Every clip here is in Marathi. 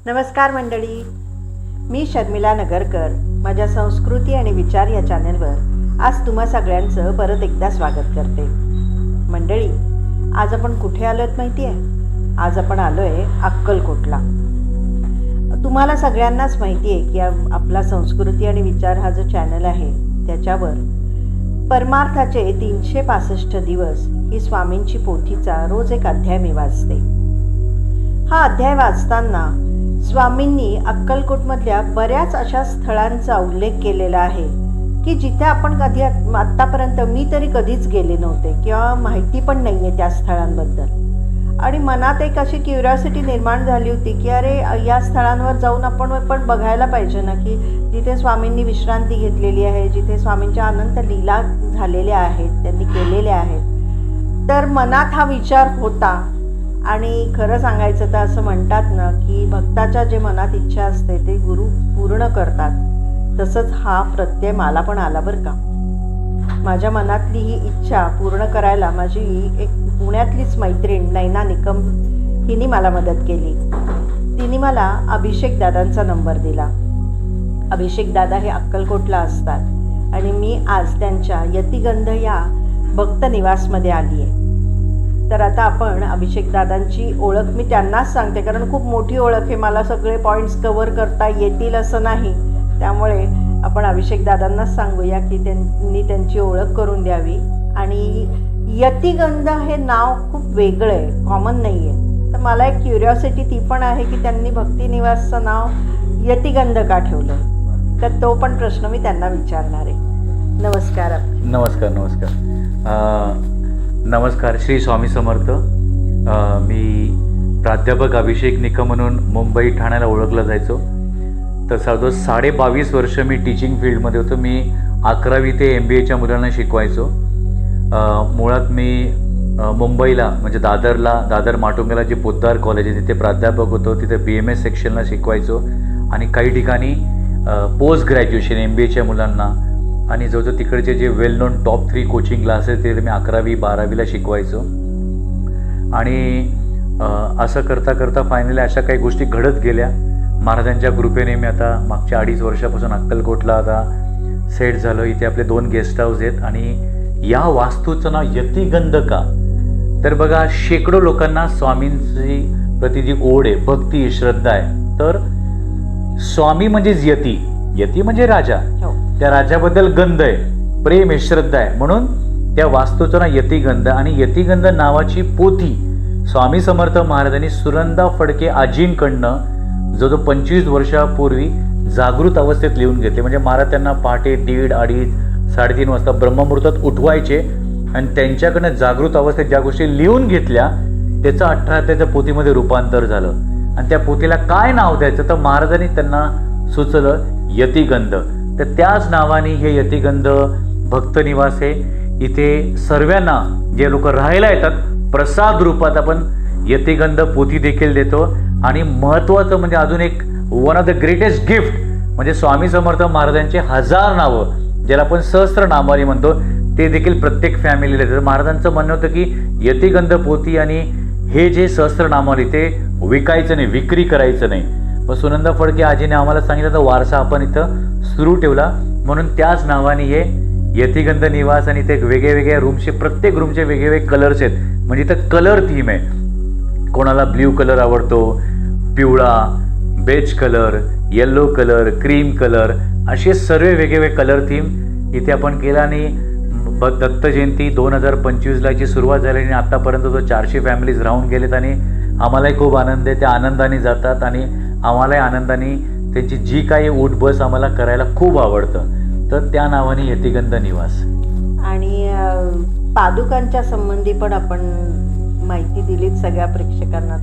नमस्कार मंडळी, मी शर्मिला नगरकर. माझ्या संस्कृती आणि विचार या चॅनलवर आज तुम्हा सगळ्यांचं परत एकदा स्वागत करते. मंडळी, आज आपण कुठे आलो आहेत माहिती आहे? आज आपण आलो आहे अक्कलकोटला. तुम्हाला सगळ्यांनाच माहिती आहे की आपला संस्कृती आणि विचार हा जो चॅनल आहे त्याच्यावर परमार्थाचे 365 दिवस ही स्वामींची पोथीचा रोज एक अध्याय मी वाचते. हा अध्याय वाचताना स्वामींनी अक्कलकोटमधल्या बऱ्याच अशा स्थळांचा उल्लेख केलेला आहे की जिथे आपण कधी आत्तापर्यंत मी तरी कधीच गेले नव्हते किंवा माहिती पण नाही आहे त्या स्थळांबद्दल. आणि मनात एक अशी क्युरिओसिटी निर्माण झाली होती की अरे या स्थळांवर जाऊन आपण बघायला पाहिजे ना, की जिथे स्वामींनी विश्रांती घेतलेली आहे, जिथे स्वामींच्या अनंत लीला झालेल्या आहेत, त्यांनी केलेल्या आहेत. तर मनात हा विचार होता. आणि खरं सांगायचं तर असं म्हणतात ना की भक्ताच्या जे मनात इच्छा असते ते गुरु पूर्ण करतात. तसंच हा प्रत्यय मला पण आला बरं का. माझ्या मनातली ही इच्छा पूर्ण करायला माझी एक पुण्यातलीच मैत्रीण नैना निकम हिने मला मदत केली. तिने मला अभिषेक दादांचा नंबर दिला. अभिषेक दादा हे अक्कलकोटला असतात आणि मी आज त्यांच्या यतिगंध या भक्त निवासमध्ये आली आहे. तर आता आपण अभिषेक दादांची ओळख मी त्यांनाच सांगते, कारण खूप मोठी ओळख आहे, मला सगळे पॉईंट्स कव्हर करता येतील असं नाही. त्यामुळे आपण अभिषेक दादांनाच सांगूया की त्यांनी त्यांची ओळख करून द्यावी. आणि यतिगंध हे नाव खूप वेगळं आहे, कॉमन नाही आहे. तर मला एक क्युरिओसिटी ती पण आहे की त्यांनी भक्तिनिवासचं नाव यतिगंध का ठेवलं. तर तो पण प्रश्न मी त्यांना विचारणार आहे. नमस्कार. नमस्कार. नमस्कार. श्री स्वामी समर्थ. मी प्राध्यापक अभिषेक निकम म्हणून मुंबई ठाण्याला ओळखला जायचो. तर 22.5 वर्ष मी टीचिंग फील्डमध्ये होतो. मी 11वी ते MBAच्या मुलांना शिकवायचो. मुळात मी मुंबईला म्हणजे दादर माटुंग्याला जे पोद्दार कॉलेज आहे तिथे प्राध्यापक होतो. तिथे BMS सेक्शनला शिकवायचो आणि काही ठिकाणी पोस्ट ग्रॅज्युएशन MBAच्या मुलांना आणि जवळजवळ तिकडचे जे वेल नोन टॉप 3 कोचिंग क्लासेस ते मी 11वी 12वीला शिकवायचो. आणि असं करता करता फायनली अशा काही गोष्टी घडत गेल्या. महाराजांच्या कृपेने मी आता मागच्या 2.5 वर्षापासून अक्कलकोटला आता सेट झालो. इथे आपले 2 गेस्ट हाऊस आहेत आणि या वास्तूचं नाव यतिगंध का? तर बघा, शेकडो लोकांना स्वामींची प्रति जी ओढ आहे, भक्ती, श्रद्धा आहे. तर स्वामी म्हणजेच यती म्हणजे राजा. त्या राजाबद्दल गंध आहे, प्रेम आहे, श्रद्धा आहे, म्हणून त्या वास्तूचं नाव यतिगंध. आणि यतिगंध नावाची पोथी स्वामी समर्थ महाराजांनी सुनंदा फडके आजींकडनं जो 25 वर्षापूर्वी जागृत अवस्थेत लिहून घेतले. म्हणजे महाराज त्यांना पहाटे 1:30, 2:30, 3:30 वाजता ब्रह्ममुहूर्तात उठवायचे आणि त्यांच्याकडनं जागृत अवस्थेत ज्या गोष्टी लिहून घेतल्या त्याचं 18 पोथीमध्ये रूपांतर झालं. आणि त्या पोथीला काय नाव द्यायचं तर महाराजांनी त्यांना सुचलं यतिगंध. तर त्याच नावाने हे यतिगंध भक्तनिवास आहे. इथे सर्वांना जे लोक राहायला येतात प्रसाद रूपात आपण यतिगंध पोथी देखील देतो. आणि महत्त्वाचं म्हणजे अजून एक one of the greatest gift म्हणजे स्वामी समर्थ महाराजांचे 1000 नावं ज्याला आपण सहस्त्रनामावली म्हणतो ते देखील प्रत्येक फॅमिलीला देतात. महाराजांचं म्हणणं होतं की यतिगंध पोथी आणि हे जे सहस्त्रनामावली ते विकायचं नाही, विक्री करायचं नाही. मग सुनंदा फडके आजीने आम्हाला सांगितलं तर वारसा आपण इथं सुरू ठेवला, म्हणून त्याच नावाने हे यतिगंध निवास. आणि इथे वेगवेगळ्या रूमचे प्रत्येक रूमचे वेगवेगळे कलर्स आहेत. म्हणजे इथं कलर थीम आहे. कोणाला ब्ल्यू कलर आवडतो, पिवळा, beige colour, yellow colour, cream colour, असे सर्व वेगवेगळे कलर थीम इथे आपण केला. आणि दत्त जयंती 2025ला याची सुरुवात झाली आणि आत्तापर्यंत 400 फॅमिलीज राहून गेलेत. आणि आम्हालाही खूप आनंद आहे. त्या आनंदाने जातात आणि आम्हालाही आनंदाने त्यांची जी काही उठ बस आम्हाला करायला खूप आवडतं. तर त्या नावाने यतिगंध निवास. आणि पादुकांच्या संबंधी पण आपण माहिती दिलीत सगळ्या प्रेक्षकांना.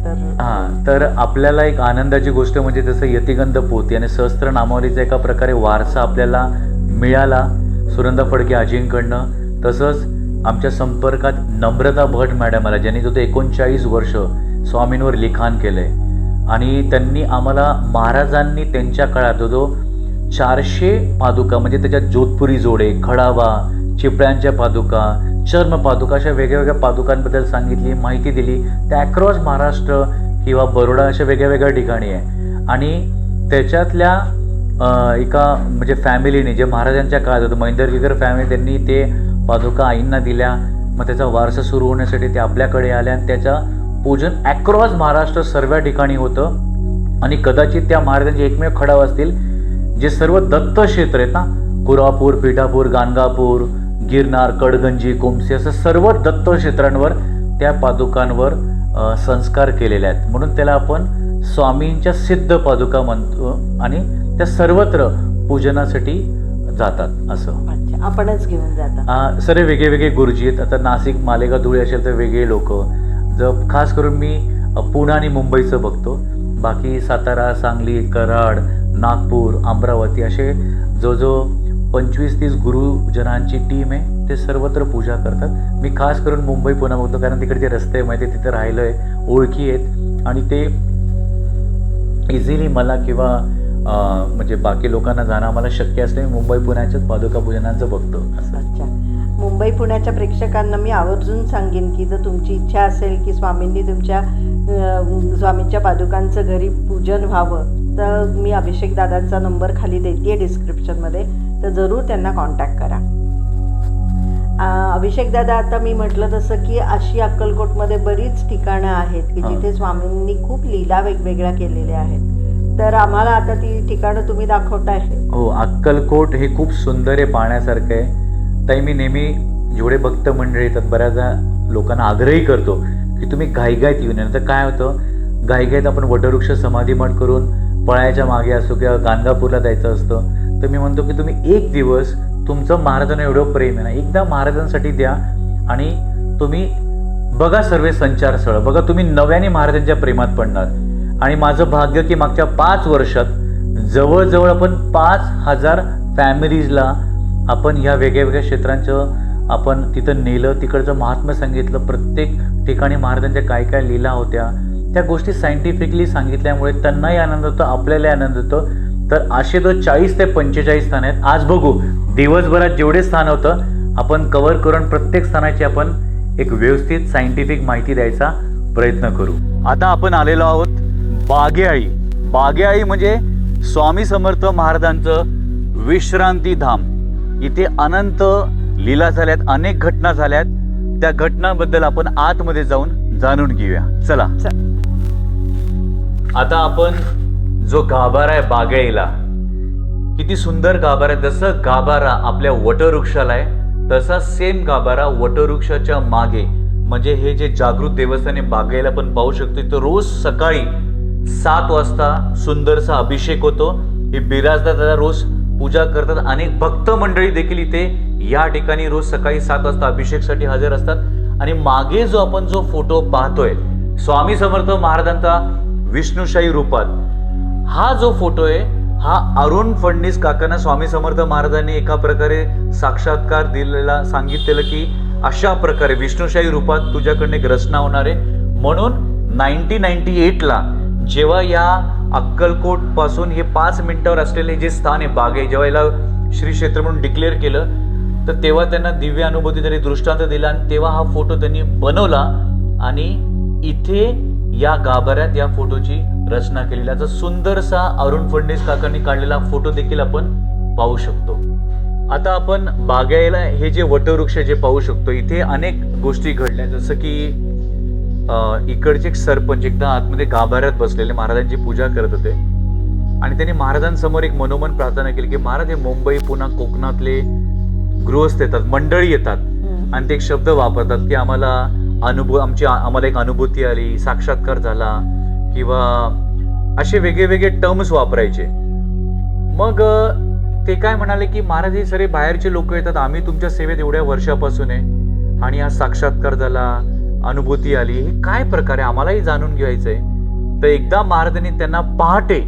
तर आपल्याला एक आनंदाची गोष्ट म्हणजे जसं यतिगंध पोथी आणि सहस्त्रनामावलीचा एका प्रकारे वारसा आपल्याला मिळाला सुनंदा फडके आजींकडनं. तसंच आमच्या संपर्कात नम्रता भट मॅडम आला ज्यांनी 39 वर्ष स्वामींवर लिखाण केलं आहे. आणि त्यांनी आम्हाला महाराजांनी त्यांच्या काळात 400 पादुका म्हणजे त्याच्यात जोधपुरी जोडे, खडावा, चिपळ्यांच्या पादुका, चर्म पादुका अशा वेगवेगळ्या पादुकांबद्दल सांगितली, माहिती दिली. त्या अक्रॉस महाराष्ट्र किंवा बरोडा अशा वेगळ्या ठिकाणी आहे. आणि त्याच्यातल्या एका म्हणजे फॅमिलीने जे महाराजांच्या काळात होतं, मैंदर्गीकर फॅमिली, त्यांनी ते पादुका आईंना दिल्या. मग त्याचा वारसा सुरू होण्यासाठी ते आपल्याकडे आल्या आणि त्याचं पूजन ॲक्रॉस महाराष्ट्र सर्व ठिकाणी होतं. आणि कदाचित त्या महाराजांचे एकमेव खडाव असतील जे सर्व दत्त क्षेत्र आहेत ना, कुरापूर, पिठापूर, गाणगापूर, गिरनार, कडगंजी, कोमसी, असं सर्व दत्त क्षेत्रांवर त्या पादुकांवर संस्कार केलेले आहेत. म्हणून त्याला आपण स्वामींच्या सिद्ध पादुका म्हणतो आणि त्या सर्वत्र पूजनासाठी जातात. असं अच्छा, आपणच घेऊन जाता? सर्व वेगळे वेगळे गुरुजी आहेत. आता नाशिक, मालेगाव, धुळे असेल तर वेगळे लोक. जर खास करून मी पुणे आणि मुंबईचं बघतो. बाकी सातारा, सांगली, कराड, नागपूर, अमरावती असे जो 25-30 गुरुजनांची टीम आहे, ते सर्वत्र पूजा करतात. मी खास करून मुंबई, पुणे बघतो, कारण तिकडचे रस्ते माहिती आहे, तिथं राहिलो आहे, ओळखी आहेत आणि ते इझिली मला किंवा म्हणजे बाकी लोकांना जाणं आम्हाला शक्य असते. मुंबई पुण्याच्याच पादुका पूजनांचं बघतो. अच्छा, मुंबई पुण्याच्या प्रेक्षकांना मी आवर्जून सांगेन की जर तुमची इच्छा असेल की स्वामींनी तुमच्या स्वामींच्या पादुकांचं घरी पूजन व्हावं, तर मी अभिषेक दादांचा नंबर खाली देते डिस्क्रिप्शनमध्ये, तर जरूर त्यांना कॉन्टॅक्ट करा. अभिषेक दादा, आता मी म्हटलं तसं की अशी अक्कलकोटमध्ये बरीच ठिकाणं आहेत की जिथे स्वामींनी खूप लीला वेगवेगळ्या केलेल्या आहेत, तर आम्हाला आता ती ठिकाणं तुम्ही दाखवताय. हो, अक्कलकोट हे खूप सुंदर आहे, पाहण्यासारखं आहे. ताई, मी नेहमी जेवढे भक्त मंडळी येतात, बऱ्याचदा लोकांना आग्रही करतो की तुम्ही घाईघाईत येऊन या. तर काय होतं, घाईघाईत आपण वटवृक्ष समाधीमठ करून पळायच्या मागे असो किंवा गाणगापूरला जायचं असतं, तर मी म्हणतो की तुम्ही एक दिवस तुमचं महाराजांना एवढं प्रेम आहे ना, एकदा महाराजांसाठी द्या आणि तुम्ही बघा सर्व संचार स्थळ बघा, तुम्ही नव्याने महाराजांच्या प्रेमात पडणार. आणि माझं भाग्य की मागच्या 5 वर्षात जवळजवळ आपण 5,000 फॅमिलीजला आपण ह्या वेगळ्या वेगळ्या क्षेत्रांचं आपण तिथं नेलं, तिकडचं महात्म्य सांगितलं. प्रत्येक ठिकाणी महाराजांच्या काय काय लीला होत्या त्या गोष्टी सायंटिफिकली सांगितल्यामुळे त्यांनाही आनंद होतो, आपल्यालाही आनंद होतो. तर असे तो 40 ते 45 स्थान आहेत. आज बघू दिवसभरात जेवढे स्थान होतं आपण कव्हर करून प्रत्येक स्थानाची आपण एक व्यवस्थित सायंटिफिक माहिती द्यायचा प्रयत्न करू. आता आपण आलेलो आहोत बागेआळी. बागेआळी म्हणजे स्वामी समर्थ महाराजांचं विश्रांती धाम. इथे अनंत लीला झाल्यात, अनेक घटना झाल्यात. त्या घटनांबद्दल आपण आतमध्ये जाऊन जाणून घेऊया. चला. आता आपण जो गाभारा आहे बागेआळीला, किती सुंदर गाभारा आहे. जसं गाभारा आपल्या वटवृक्षाला आहे तसा सेम गाभारा वटवृक्षाच्या मागे, म्हणजे हे जे जागृत देवस्थान आहे बागेआळीला पण पाहू शकतो. तर रोज सकाळी 7 वाजता सुंदरसा अभिषेक होतो. हे बिराजदार दादा रोज पूजा करतात. अनेक भक्त मंडळी देखील इथे या ठिकाणी रोज सकाळी 7 वाजता अभिषेकसाठी हजर असतात. आणि मागे जो आपण जो फोटो पाहतोय स्वामी समर्थ महाराजांचा विष्णुशाही रूपात, हा जो फोटो आहे हा अरुण फडणीस काकांना स्वामी समर्थ महाराजांनी एका प्रकारे साक्षात्कार दिलेला, सांगितलेलं की अशा प्रकारे विष्णुशाही रूपात तुझ्याकडनं एक रचना होणार आहे. म्हणून 1998ला जेव्हा या अक्कलकोट पासून हे 5 मिनिटावर असलेले जे स्थान आहे बागे, जेव्हा याला श्री क्षेत्र म्हणून डिक्लेअर केलं, तर तेव्हा त्यांना दिव्य अनुभूती, त्यांनी दृष्टांत दिला आणि तेव्हा हा फोटो त्यांनी बनवला आणि इथे या गाभाऱ्यात या फोटोची रचना केलेला. तर सुंदरसा अरुण फडणीस काकांनी काढलेला फोटो देखील आपण पाहू शकतो. आता आपण बागेआळीला हे जे वटवृक्ष जे पाहू शकतो, इथे अनेक गोष्टी घडल्या. जसं की इकडचे एक सरपंच एकदा आतमध्ये गाभाऱ्यात बसलेले महाराजांची पूजा करत होते आणि त्यांनी महाराजांसमोर एक मनोमन प्रार्थना केली की महाराज, हे मुंबई, पुणे, कोकणातले गृहस्थ येतात, मंडळी येतात आणि ते एक शब्द वापरतात की आम्हाला आम्हाला एक अनुभूती आली, साक्षात्कार झाला किंवा असे वेगळे वेगळे टर्म्स वापरायचे. मग ते काय म्हणाले की महाराज, हे सगळे बाहेरचे लोक येतात, आम्ही तुमच्या सेवेत एवढ्या वर्षापासून आहे आणि हा साक्षात्कार झाला, अनुभूती आली, हे काय प्रकारे आम्हालाही जाणून घ्यायचंय. तर एकदा महाराजांनी त्यांना पहाटे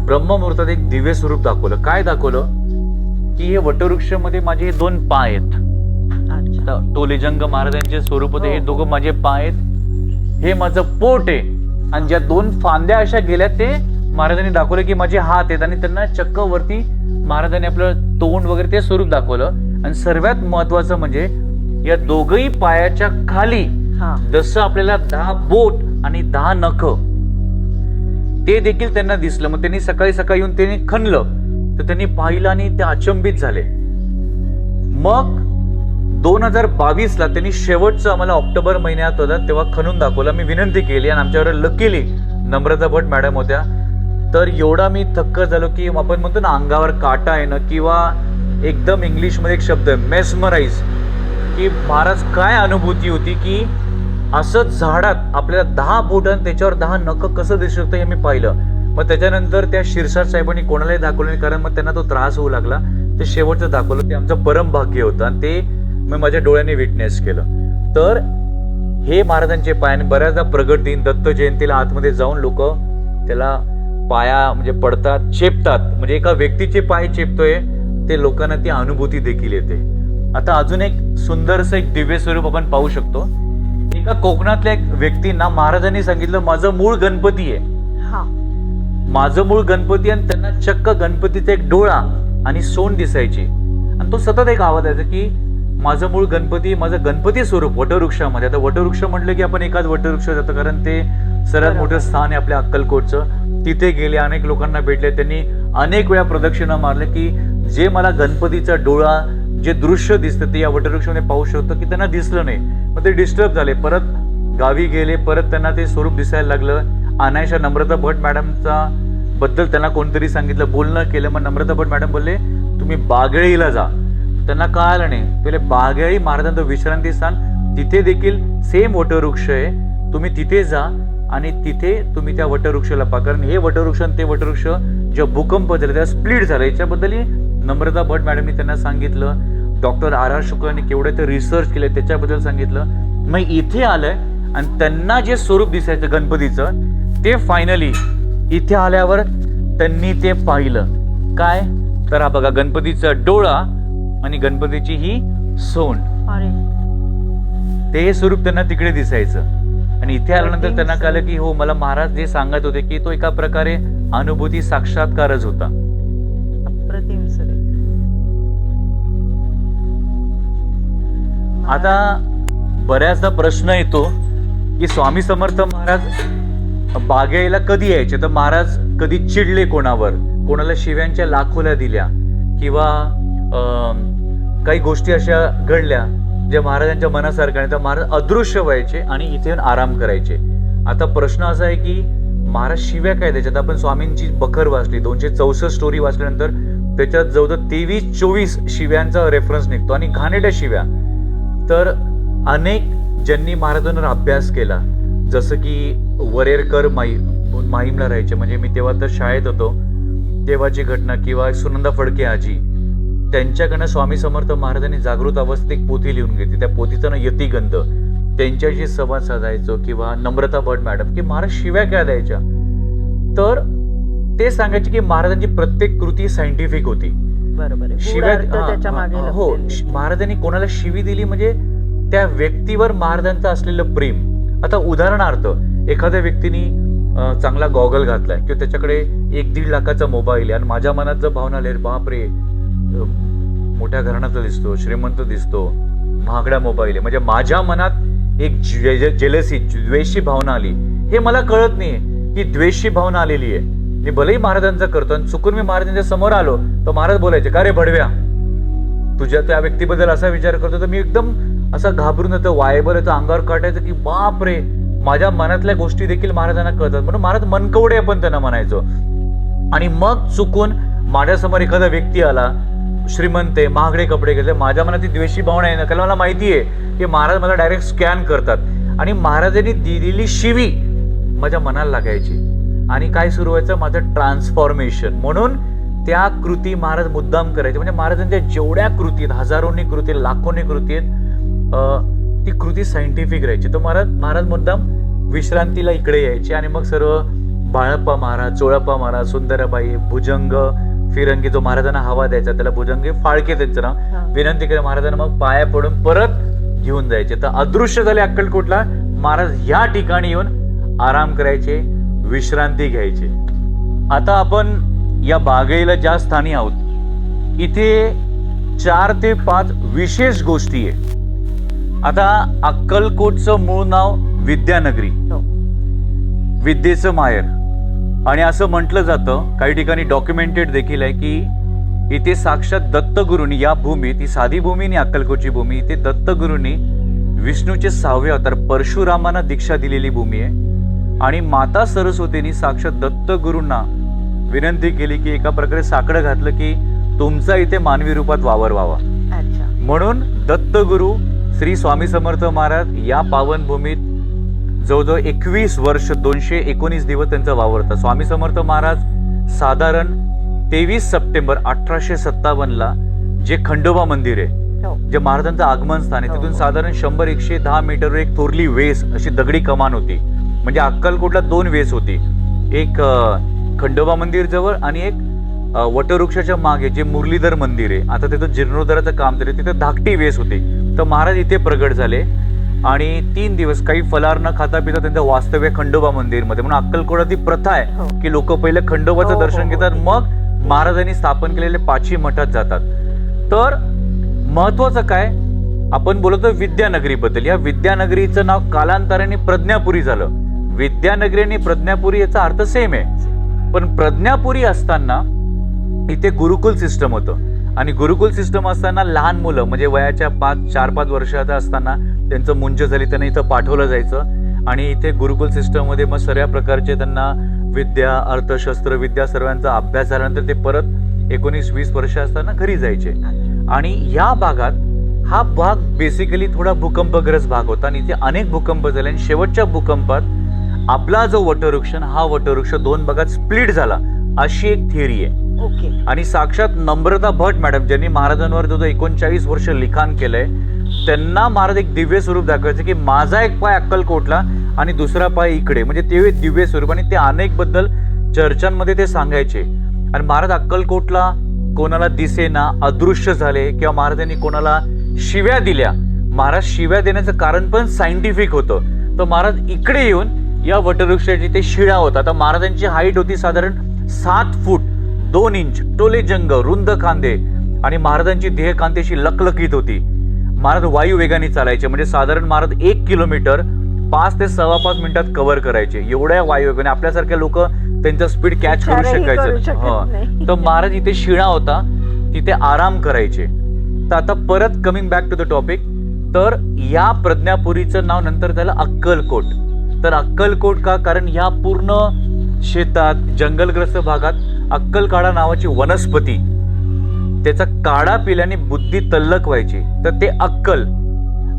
ब्रह्ममुहूर्तात एक दिव्य स्वरूप दाखवलं. काय दाखवलं की हे वटवृक्षामध्ये माझे हे 2 पाय आहेत. टोलेजंग महाराजांचे स्वरूप होते. हे दोघं माझे पाय आहेत, हे माझं पोट आहे आणि ज्या 2 फांद्या अशा गेल्या ते महाराजांनी दाखवलं की माझे हात आहेत. आणि त्यांना चक्क वरती महाराजांनी आपलं तोंड वगैरे ते स्वरूप दाखवलं. आणि सर्वात महत्वाचं म्हणजे या दोघही पायाच्या खाली जसं आपल्याला 10 बोट आणि 10 नख, ते देखील त्यांना दिसलं. मग त्यांनी सकाळी सकाळी येऊन त्यांनी खणलं, तर त्यांनी पाहिलं आणि ते अचंबित झाले. मग 2022ला त्यांनी शेवटचं आम्हाला ऑक्टोबर महिन्यात होता तेव्हा खणून दाखवलं. मी विनंती केली आणि आमच्यावर लकीली नम्रता भट मॅडम होत्या. तर एवढा मी थक्क झालो की आपण म्हणतो ना अंगावर काटा येणं, किंवा एकदम इंग्लिशमध्ये एक शब्द आहे मेस्मराईज, की महाराज काय अनुभूती होती की असं झाडात आपल्याला 10 बोट आणि त्याच्यावर 10 नखं कसं दिसू शकतं हे मी पाहिलं. मग त्याच्यानंतर त्या शिरसाट साहेबांनी कोणालाही दाखवलं नाही, कारण मग त्यांना तो त्रास होऊ लागला. ते शेवटचं दाखवलं, ते आमचं परम भाग्य होतं आणि ते मी माझ्या डोळ्यांनी विटनेस केलं. तर हे महाराजांचे पाय. आणि बऱ्याचदा प्रगट दिन, दत्त जयंतीला आतमध्ये जाऊन लोक त्याला पाया म्हणजे पडतात, चेपतात. म्हणजे एका व्यक्तीचे पाय चेपतोय, ते लोकांना ती अनुभूती देखील येते. आता अजून एक सुंदरसं एक दिव्य स्वरूप आपण पाहू शकतो. एका कोकणातल्या एक व्यक्तींना महाराजांनी सांगितलं माझं मूळ गणपती आहे, माझं मूळ गणपती. आणि त्यांना चक्क गणपतीचा एक डोळा आणि सोंड दिसायची. आणि तो सतत एक आवाज यायचा की माझं मूळ गणपती, माझं गणपती स्वरूप वटवृक्षामध्ये. आता वटवृक्ष म्हटलं की आपण एकाच वटवृक्ष जातो, कारण ते सर्वात मोठं स्थान आहे आपल्या अक्कलकोटचं. तिथे गेले, अनेक लोकांना भेटले, त्यांनी अनेक वेळा प्रदक्षिणा मारले की जे मला गणपतीचा डोळा, जे दृश्य दिसतं ते या वटवृक्षामध्ये पाहू शकतो, की त्यांना दिसलं नाही. मग ते डिस्टर्ब झाले, परत गावी गेले, परत त्यांना ते स्वरूप दिसायला लागलं. अनायशा नम्रता भट मॅडमचा बद्दल त्यांना कोणतरी सांगितलं, बोलणं केलं. मग नम्रता भट मॅडम बोलले तुम्ही बागेळीला जा. त्यांना कळालं नाही. पहिले बागेळी महाराजांचं विश्रांती स्थान, तिथे देखील सेम वटवृक्ष आहे, तुम्ही तिथे जा आणि तिथे तुम्ही त्या वटवृक्षाला पहा. कारण हे वटवृक्ष आणि ते वटवृक्ष जेव्हा भूकंप झाले तेव्हा स्प्लिट झालं. याच्याबद्दलही नम्रता भट मॅडमनी त्यांना सांगितलं. डॉक्टर RR शुक्लांनी केवढे ते रिसर्च केले त्याच्याबद्दल सांगितलं. मग इथे आलंय आणि त्यांना जे स्वरूप दिसायचं गणपतीचं, ते फायनली इथे आल्यावर त्यांनी ते पाहिलं. काय तर हा बघा गणपतीचा डोळा आणि गणपतीची ही सोंड, ते स्वरूप त्यांना तिकडे दिसायचं. आणि इथे आल्यानंतर त्यांना कळलं की हो, मला महाराज जे सांगत होते की तो एका प्रकारे अनुभूती साक्षात्कारच होता. अप्रतिम सर. आता बऱ्याचदा प्रश्न येतो की स्वामी समर्थ महाराज बागेला कधी यायचे, तर महाराज कधी चिडले कोणावर, कोणाला शिव्यांच्या लाखोल्या दिल्या, किंवा काही गोष्टी अशा घडल्या ज्या महाराजांच्या मनासारख्या नाही, तर महाराज अदृश्य व्हायचे आणि इथे येऊन आराम करायचे. आता प्रश्न असा आहे की महाराज शिव्या काय द्यायच्यात. आपण स्वामींची बखर वाचली, 264 स्टोरी वाचल्यानंतर त्याच्यात जवळजवळ 23-24 शिव्यांचा रेफरन्स निघतो आणि घाणेरड्या शिव्या. तर अनेक ज्यांनी महाराजांवर अभ्यास केला, जसं की वरेरकर माहीमला राहायचे, म्हणजे मी तेव्हा तर शाळेत होतो तेव्हाची घटना, किंवा सुनंदा फडके आजी, त्यांच्याकडनं स्वामी समर्थ महाराजांनी जागृत अवस्थेत एक पोथी लिहून घेतली. त्या पोथीचं नाव यतिगंध. त्यांच्याशी संवाद साधायचो. किंवा नम्रता भट मॅडम, की महाराज शिव्या काय द्यायच्या, तर ते सांगायचे की महाराजांची प्रत्येक कृती सायंटिफिक होती. बरोबर. शिव्या हो, महाराजांनी कोणाला शिवी दिली म्हणजे त्या व्यक्तीवर महाराजांचं असलेलं प्रेम. आता उदाहरणार्थ एखाद्या व्यक्तीने चांगला गॉगल घातलाय किंवा त्याच्याकडे 1-1.5 लाखाचा मोबाईल आहे आणि माझ्या मनात जर भावना आली, बापरे मोठ्या घराण्याचा दिसतो, श्रीमंत दिसतो, महागडा मोबाईल आहे, म्हणजे माझ्या मनात एक जेलसी, द्वेषी भावना आली. हे मला कळत नाहीये की द्वेषी भावना आलेली आहे. मी भलेही महाराजांचा करतो आणि चुकून मी महाराजांच्या समोर आलो तर महाराज बोलायचे, का रे भडव्या, तुझ्या त्या व्यक्तीबद्दल असा विचार करतो. तर मी एकदम असा घाबरून येतो, वायबल येतो, अंगावर काटायचं की बाप रे, माझ्या मनातल्या गोष्टी देखील महाराजांना कळतात. म्हणून महाराज मनकवडे आपण त्यांना म्हणायचो. आणि मग चुकून माझ्यासमोर एखादा व्यक्ती आला, श्रीमंत आहे, महागडे कपडे घेतले, माझ्या मनात ती द्वेषी भावना आहे ना, कारण मला माहिती आहे की महाराज मला डायरेक्ट स्कॅन करतात आणि महाराजांनी दिलेली शिवी माझ्या मनाला लागायची आणि काय सुरू व्हायचं, माझं ट्रान्सफॉर्मेशन. म्हणून त्या कृती महाराज मुद्दाम करायचे. म्हणजे महाराजांच्या जेवढ्या कृती आहेत, हजारोंनी कृती, लाखोंनी कृती आहेत, ती कृती सायंटिफिक राहायची. तर महाराज मुद्दाम विश्रांतीला इकडे यायचे आणि मग सर्व बाळप्पा महाराज, चोळप्पा महाराज, सुंदराबाई, भुजंग फिरंगी, जो महाराजांना हवा द्यायचा त्याला भुजंगी फाळके त्यांचं नाव, विनंती केली महाराजांना, मग पाया पडून परत घेऊन जायचे. तर अदृश्य झाले अक्कलकोटला. महाराज ह्या ठिकाणी येऊन आराम करायचे, विश्रांती घ्यायचे. आता आपण या बागेला ज्या स्थानी आहोत इथे 4 ते 5 विशेष गोष्टी आहे. आता अक्कलकोटचं मूळ नाव विद्यानगरी, विद्येचं माहेर. आणि असं म्हटलं जातं, काही ठिकाणी डॉक्युमेंटेड देखील आहे, की इथे साक्षात दत्तगुरूंनी या भूमीत, ही साधी भूमी आणि अक्कलकोटची भूमी, इथे दत्तगुरूंनी विष्णूचे 6वे अवतार परशुरामांना दीक्षा दिलेली भूमी आहे. आणि माता सरस्वतींनी साक्षात दत्तगुरूंना विनंती केली की एका प्रकारे साकडं घातलं की तुमचा इथे मानवी रूपात वावर व्हावा. अच्छा. म्हणून दत्तगुरू श्री स्वामी समर्थ महाराज या पावनभूमीत जवळजवळ 21 वर्ष 219 दिवस त्यांचा वावर होता. स्वामी समर्थ महाराज साधारण 23 सप्टेंबर 1857ला जे खंडोबा मंदिर आहे, हो. जे महाराजांचं आगमन स्थान आहे, हो, तिथून हो. साधारण 100-110 मीटरवर एक थोरली वेस अशी दगडी कमान होती. म्हणजे अक्कलकोटला 2 वेस होती, एक खंडोबा मंदिर जवळ आणि एक वटवृक्षाच्या मागे जे मुरलीधर मंदिर आहे, आता तिथं जीर्णोद्धाराचं काम झालं, तिथं धाकटी वेस होती. तर महाराज इथे प्रगट झाले आणि 3 दिवस काही फलार न खाता पिता त्यांचं वास्तव्य खंडोबा मंदिरमध्ये. म्हणून अक्कलकोटात ती प्रथा हो. आहे की लोक पहिले खंडोबाचं हो, दर्शन हो, घेतात, हो. मग महाराजांनी स्थापन केलेले 5ही मठात जातात. तर महत्वाचं काय, आपण बोलतो विद्यानगरीबद्दल. या विद्यानगरीचं नाव कालांतराने प्रज्ञापुरी झालं. विद्यानगरी आणि प्रज्ञापुरी याचा अर्थ सेम आहे, पण प्रज्ञापुरी असताना इथे गुरुकुल सिस्टम होतं आणि गुरुकुल सिस्टम असताना लहान मुलं म्हणजे वयाच्या 4-5 वर्षाचा असताना त्यांचं मुंज झाली, त्यांना इथं पाठवलं जायचं. आणि इथे गुरुकुल सिस्टममध्ये मग सगळ्या प्रकारचे त्यांना विद्या, अर्थशास्त्र विद्या सर्वांचा अभ्यास झाल्यानंतर ते परत 19-20 वर्ष असताना घरी जायचे. आणि या भागात हा भाग बेसिकली थोडा भूकंपग्रस्त भाग होता आणि इथे अनेक भूकंप झाले. आणि शेवटच्या भूकंपात आपला जो वटवृक्ष, हा वटवृक्ष 2 भागात स्प्लिट झाला, अशी एक थिअरी आहे. ओके. आणि साक्षात नम्रता भट मॅडम, ज्यांनी महाराजांवर जो 39 वर्ष लिखाण केलंय, त्यांना महाराज एक दिव्य स्वरूप दाखवायचं की माझा एक पाय अक्कलकोटला आणि दुसरा पाय इकडे, म्हणजे ते दिव्य स्वरूप. आणि ते अनेक बद्दल चर्चांमध्ये ते सांगायचे. आणि महाराज अक्कलकोटला कोणाला दिसेना, अदृश्य झाले किंवा महाराजांनी कोणाला शिव्या दिल्या. महाराज शिव्या देण्याचं कारण पण सायंटिफिक होतं. तर महाराज इकडे येऊन या वटवृक्षाची ते शिळा होता. तर महाराजांची हाईट होती साधारण 7 फूट 2 इंच, टोले जंग, रुंद खांदे आणि महाराजांची देहकांतीशी लकलकीत होती. महाराज वायू वेगाने चालायचे, म्हणजे साधारण महाराज 1 किलोमीटर 5 ते 5.25 मिनिटात कव्हर करायचे. एवढ्या वायू वेगाने आपल्यासारख्या लोक त्यांचं स्पीड कॅच करू शकायचं. तर महाराज इथे शिळा होता, तिथे आराम करायचे. तर आता परत coming back to the topic, तर या प्रज्ञापुरीचं नाव नंतर झालं अक्कलकोट. तर अक्कलकोट का, कारण या पूर्ण शेतात जंगलग्रस्त भागात अक्कलकाडा नावाची वनस्पती, त्याचा काढा पिल्याने बुद्धी तल्लक व्हायची, तर ते अक्कल.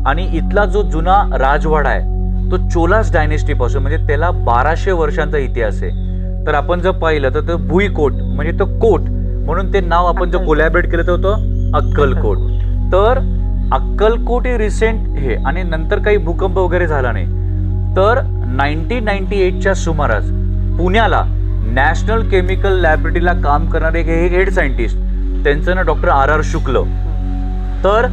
आणि इथला जो जुना राजवाडा आहे तो चोलास डायनेस्टी पासून, म्हणजे त्याला 1200 वर्षांचा इतिहास आहे. तर आपण जर पाहिलं तर भुईकोट म्हणजे तो कोट, म्हणून ते नाव आपण जर कोलॅबरेट केलं तर होतं अक्कलकोट. तर अक्कलकोट हे रिसेंट हे, आणि नंतर काही भूकंप वगैरे झाला नाही. तर 1998च्या सुमारास पुण्याला नॅशनल केमिकल लॅबोरेटरीला काम करणारे हे हेड सायंटिस्ट, त्यांचं ना डॉक्टर R.R. शुक्ल. तर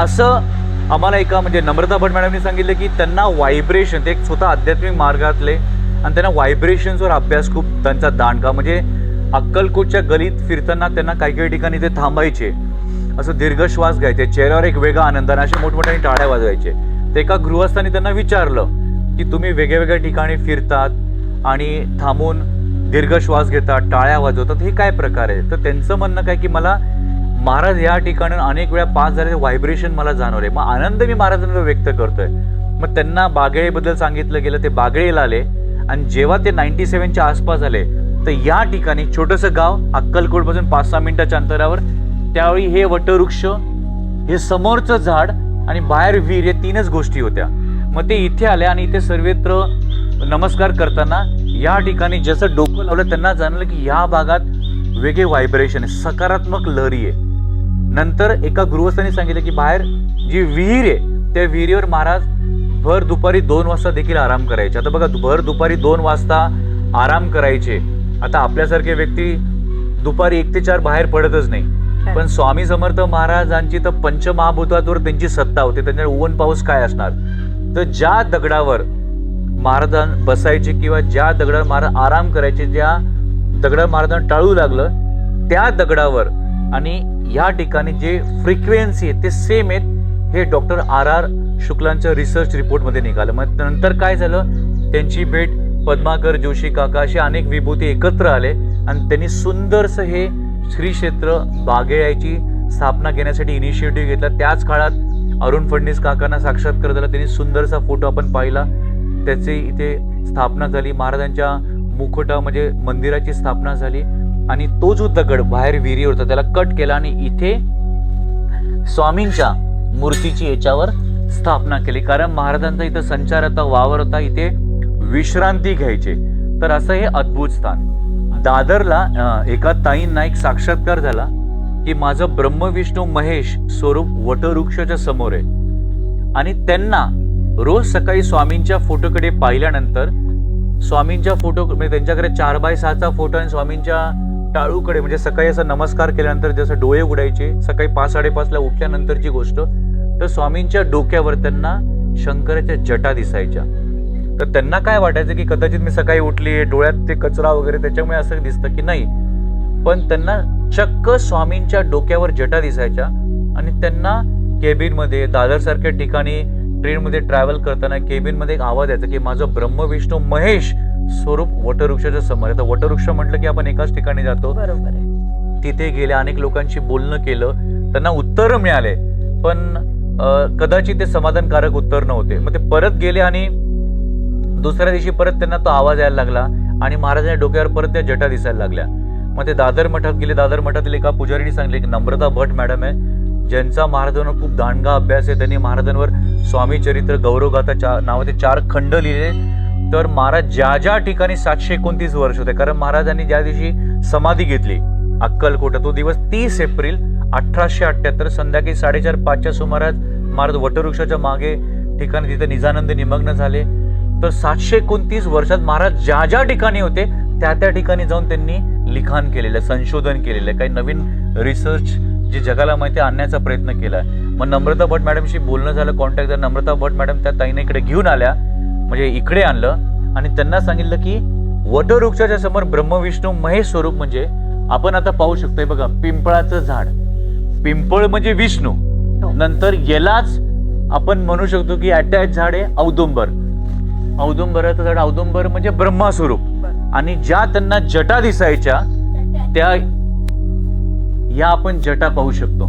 असं आम्हाला एका म्हणजे नम्रता भट मॅडमनी सांगितलं की त्यांना व्हायब्रेशन, ते एक स्वतः आध्यात्मिक मार्गातले, आणि त्यांना व्हायब्रेशन्सवर अभ्यास खूप त्यांचा दांडगा. म्हणजे अक्कलकोटच्या गलीत फिरताना त्यांना काही काही ठिकाणी ते थांबायचे, असं दीर्घ श्वास घ्यायचे, चेहऱ्यावर एक वेगळा आनंद आणि असे मोठमोठ्याने टाळ्या वाजवायचे. तर एका गृहस्थांनी त्यांना विचारलं की तुम्ही वेगळ्या ठिकाणी फिरतात आणि थांबून दीर्घ श्वास घेतात, टाळ्या वाजवतात, हे काय प्रकार आहे? तर त्यांचं म्हणणं काय की मला महाराज या ठिकाणी अनेक वेळा पास झालेले व्हायब्रेशन मला जाणवले, मग आनंद मी महाराजांना व्यक्त करतोय. मग त्यांना बागळेबद्दल सांगितलं गेलं, ते बागळेला आले. आणि जेव्हा ते 97च्या आसपास आले तर या ठिकाणी छोटंसं गाव अक्कलकोटपासून 5-6 मिनिटाच्या अंतरावर, त्यावेळी हे वटवृक्ष, हे समोरचं झाड आणि बाहेर विहीर, या 3च गोष्टी होत्या. मग ते इथे आले आणि इथे सर्वत्र नमस्कार करताना या ठिकाणी जसं डोकं लावलं त्यांना जाणवलं की या भागात वेगळे व्हायब्रेशन आहे, सकारात्मक लहरी आहे. नंतर एका गृहस्थांनी सांगितलं की बाहेर जी विहीर आहे त्या विहिरीवर महाराज भर दुपारी 2 वाजता देखील आराम करायचे. आता बघा, भर दुपारी 2 वाजता आराम करायचे. आता आपल्यासारखे व्यक्ती दुपारी 1 ते 4 बाहेर पडतच नाही, पण स्वामी समर्थ महाराजांची तर पंचमहाभूतावर त्यांची सत्ता होती. त्यांच्या ऊन पाऊस काय असणार. तर ज्या दगडावर महाराज बसायचे किंवा ज्या दगडावर महाराज आराम करायचे, ज्या दगडावर महाराजांना टाळू लागलं त्या दगडावर आणि या ठिकाणी जे फ्रिक्वेन्सी आहे ते सेम आहेत, हे डॉक्टर R.R. शुक्लांच्या रिसर्च रिपोर्टमध्ये निघालं. मग नंतर काय झालं, त्यांची भेट पद्माकर जोशी काका असे अनेक विभूती एकत्र आले आणि त्यांनी सुंदरसं हे श्री क्षेत्र बागेळ्याची स्थापना घेण्यासाठी इनिशिएटिव्ह घेतला. त्याच काळात अरुण फडणवीस काकांना साक्षात्कार झाला. त्यांनी सुंदरसा फोटो आपण पाहिला. त्याची इथे स्थापना झाली. महाराजांच्या मुखोटा म्हणजे मंदिराची स्थापना झाली आणि तो जो दगड बाहेर विहिरी होता त्याला कट केला आणि इथे स्वामींच्या मूर्तीची याच्यावर स्थापना केली. कारण महाराजांचा इथं संचार होता, वावर होता, इथे विश्रांती घ्यायचे. तर असं हे अद्भुत स्थान. दादरला एका ताईंना एक साक्षात्कार झाला की माझं ब्रह्म विष्णू महेश स्वरूप वटवृक्षाच्या समोर आहे आणि त्यांना रोज सकाळी स्वामींच्या फोटोकडे पाहिल्यानंतर स्वामींच्या फोटो म्हणजे त्यांच्याकडे 4x6चा फोटो आणि स्वामींच्या टाळूकडे म्हणजे सकाळी असा नमस्कार केल्यानंतर जसं डोळे उघडायचे सकाळी 5-5:30ला उठल्यानंतरची गोष्ट, तर स्वामींच्या डोक्यावर त्यांना शंकराच्या जटा दिसायच्या. तर त्यांना काय वाटायचं की कदाचित मी सकाळी उठली, डोळ्यात ते कचरा वगैरे त्याच्यामुळे असं दिसतं की नाही, पण त्यांना चक्क स्वामींच्या डोक्यावर जटा दिसायच्या आणि त्यांना केबिनमध्ये दादरसारख्या ठिकाणी ट्रेनमध्ये ट्रॅव्हल करताना केबिनमध्ये एक आवाज यायचा की माझं ब्रह्म विष्णू महेश स्वरूप वटवृक्षाच्या समोर आहे. तर वटवृक्ष म्हटलं की आपण एकाच ठिकाणी जातो. बरोबर आहे. तिथे गेले, अनेक लोकांशी बोलणं केलं, त्यांना उत्तर मिळाले, पण कदाचित ते समाधानकारक उत्तर नव्हते. मग ते परत गेले आणि दुसऱ्या दिवशी परत त्यांना तो आवाज यायला लागला आणि महाराजांच्या डोक्यावर परत त्या जटा दिसायला लागल्या. मग ते दादर मठात गेले. दादर मठातील एका पुजारीने सांगितले की नम्रता भट मॅडम आहे, ज्यांचा महाराजांवर खूप दांडगा अभ्यास आहे. त्यांनी महाराजांवर स्वामी चरित्र गौरवगाथा नावाचे 4 खंड लिहिले. तर महाराज ज्या ज्या ठिकाणी 729 वर्ष होते, कारण महाराजांनी ज्या दिवशी समाधी घेतली अक्कलकोटा, तो दिवस 30 एप्रिल 1878 संध्याकाळी 4:30-5च्या सुमारास महाराज वटवृक्षाच्या मागे ठिकाणी तिथे निजानंद निमग्न झाले. तर 729 वर्षात महाराज ज्या ज्या ठिकाणी होते त्या ठिकाणी जाऊन त्यांनी लिखाण केलेलं, संशोधन केलेलं, काही नवीन रिसर्च जे जगाला माहिती आणण्याचा प्रयत्न केला. मग नम्रता भट मॅडमशी बोलणं झालं, कॉन्टॅक्ट झाला. नम्रता भट मॅडम त्या ताईने इकडे घेऊन आल्या, म्हणजे इकडे आणलं आणि त्यांना सांगितलं की वटवृक्षाच्या समोर ब्रह्मविष्णू महेश स्वरूप म्हणजे आपण आता पाहू शकतोय बघा, पिंपळाचं झाड. पिंपळ म्हणजे विष्णू, नंतर यालाच आपण म्हणू शकतो की अटॅच झाड आहे औदुंबर. औदुंबराचं झाड, औदुंबर म्हणजे ब्रह्मास्वरूप. आणि ज्या त्यांना जटा दिसायच्या त्या या आपण जटा पाहू शकतो.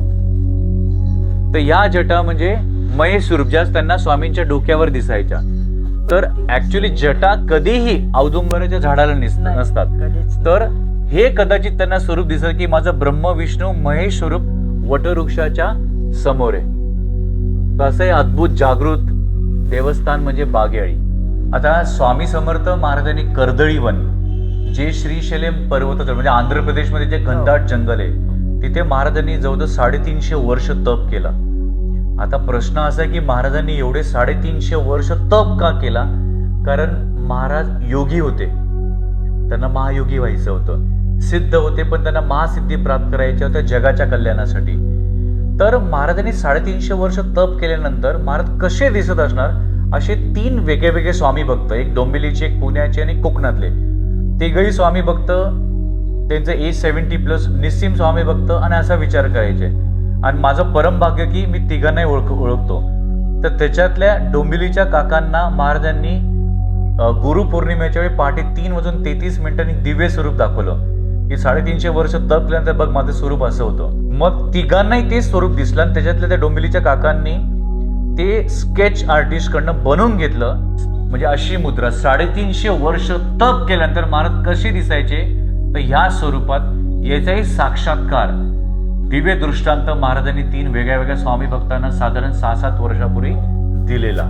तर या जटा म्हणजे महेश स्वरूप, ज्या त्यांना स्वामींच्या डोक्यावर दिसायच्या. तर ऍक्च्युली जटा कधीही औदुंबराच्या झाडाला नसतात. तर हे कदाचित त्यांना स्वरूप दिसत की माझं ब्रह्म विष्णू महेश स्वरूप वटवृक्षाच्या समोर आहे. तर असं हे अद्भुत जागृत देवस्थान म्हणजे बागेळी. आता स्वामी समर्थ महाराजांनी कर्दळीवन, जे श्रीशैलम पर्वत म्हणजे आंध्र प्रदेशमध्ये जे घनदाट जंगल आहे, तिथे महाराजांनी जवळजवळ 350 वर्ष तप केला. आता प्रश्न असा आहे की महाराजांनी एवढे 350 वर्ष तप का केला? कारण महाराज योगी होते, त्यांना महायोगी व्हायचं होतं. सिद्ध होते, पण त्यांना महासिद्धी प्राप्त करायच्या होत्या जगाच्या कल्याणासाठी. तर महाराजांनी 350 वर्ष तप केल्यानंतर महाराज कसे दिसत असणार? असे 3 वेगळे वेगळे स्वामी भक्त, एक डोंबिवलीचे, एक पुण्याचे आणि कोकणातले. तिघही स्वामी भक्त, त्यांचं एज 70+ निस्सिम स्वामी भक्त आणि असा विचार करायचे. आणि माझं परम भाग्य की मी तिघांनाही ओळखतो. तर त्याच्यातल्या डोंबिवलीच्या काकांना महाराजांनी गुरुपौर्णिमेच्या वेळी पहाटे 3:33 दिव्य स्वरूप दाखवलं की 350 वर्ष तप केल्यानंतर बघ माझं स्वरूप असं होतं. मग तिघांनाही ते स्वरूप दिसलं आणि त्याच्यातल्या त्या डोंबिवलीच्या काकांनी ते स्केच आर्टिस्ट कडनं बनवून घेतलं. म्हणजे अशी मुद्रा 350 वर्ष तप केल्यानंतर महाराज कसे दिसायचे, तर ह्या स्वरूपात याचाही साक्षात्कार दिव्य दृष्टांत महाराजांनी 3 वेगळ्या वेगळ्या स्वामी भक्तांना साधारण 6-7 वर्षापूर्वी दिलेला.